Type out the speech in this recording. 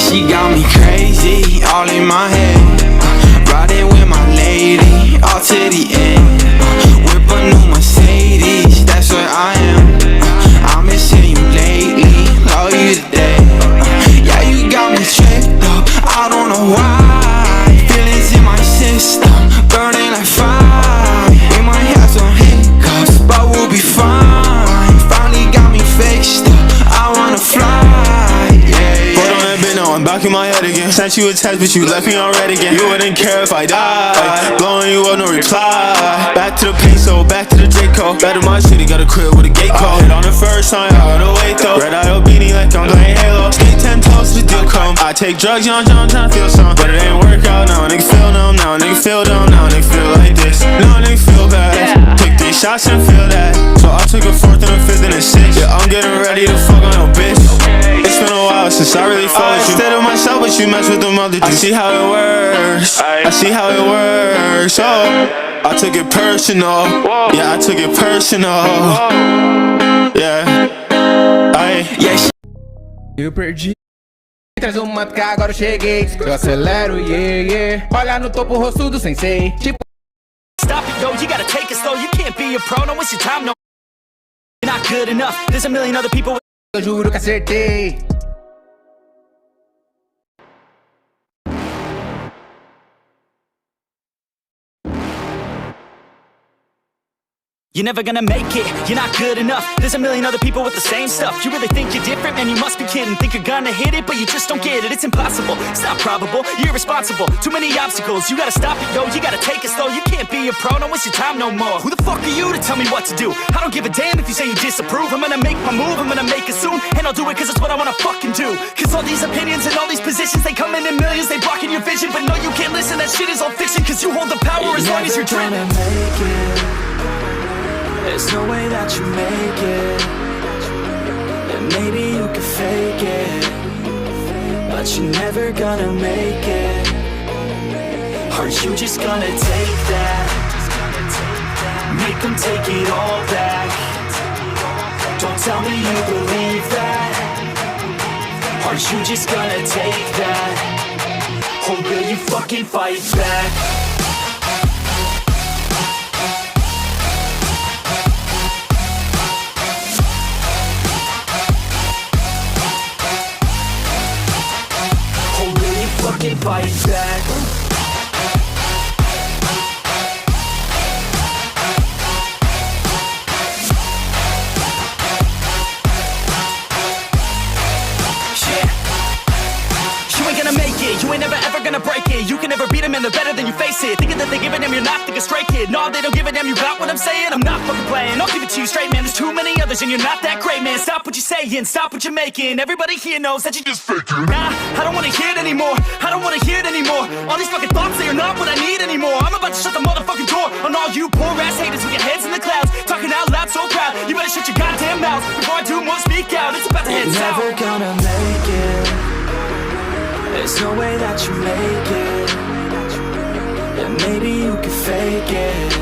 she got me crazy, all in my head. Riding with my lady, all to the end. Whip a new Mercedes, that's where I am. I'm missing you lately, love you today. Yeah, you got me tripped up, I don't know why. Feelings in my system, burning like fire. We might have some hiccups, but we'll be fine. Finally got me fixed up, I wanna fly. Yeah, Put on that bit, now I'm back in my head again. Sent you a text, but you left me on red again. You wouldn't care if I died. Blowing you up, no reply. Back to the peso, back to the J-Cole. Better my city, got a crib with a gate code. Hit on the first time, I gotta wait though. Red eye beanie like I'm playing Halo. Skate 10 toes to the deal come. I take drugs, young John, tryna feel some. But it ain't work out now, nigga feel numb. Now nigga feel dumb, now nigga feel like this. Now nigga feel bad. Take 3 shots and feel that. So I took a 4th and a 5th and a 6th. Yeah, I'm getting ready to fuck on your bitch. It's been a while since I really felt you. Instead of myself, but you mess with them other dudes. I see how it works, I see how it works. Oh, I took it personal. Yeah, I took it personal. Yeah, Eu perdi. Traz uma que agora eu cheguei. Eu acelero, yeah, yeah. Olha no topo o rosto do sensei. Tipo. Stop it, yo, you gotta take it slow. You can't be a pro, don't waste your time, no. You're not good enough, there's a million other people. Eu juro que acertei. You're never gonna make it, you're not good enough. There's a million other people with the same stuff. You really think you're different? Man, you must be kidding. Think you're gonna hit it, but you just don't get it. It's impossible, it's not probable, you're irresponsible. Too many obstacles, you gotta stop it, yo. You gotta take it slow, you can't be a pro. Don't waste your time no more. Who the fuck are you to tell me what to do? I don't give a damn if you say you disapprove. I'm gonna make my move, I'm gonna make it soon. And I'll do it cause it's what I wanna fucking do. Cause all these opinions and all these positions, they come in millions, they blocking your vision. But no, you can't listen, that shit is all fiction. Cause you hold the power as long as you're dreaming. There's no way that you make it. And maybe you can fake it, but you're never gonna make it. Aren't you just gonna take that? Make them take it all back. Don't tell me you believe that. Aren't you just gonna take that? Or will you fucking fight back? Fucking fight back. You ain't gonna make it, you ain't never ever gonna break it. You can never beat them and they're better than you face it. Thinking that they give a damn, you're not thinking straight, kid. No, they don't give a damn, you got what I'm saying? I'm not fucking playing, I'll give it to you straight, man. There's too many others and you're not that great, man. Stop what you're saying, stop what you're making. Everybody here knows that you just faking. Nah, I don't wanna hear it anymore, I don't wanna hear it anymore. All these fucking thoughts, they are not what I need anymore. I'm about to shut the motherfucking door on all you poor ass haters with your heads in the clouds, talking out loud so proud. You better shut your goddamn mouth before I do more speak out. It's about to head south. You're never gonna make it. There's no way that you make it. And maybe you can fake it,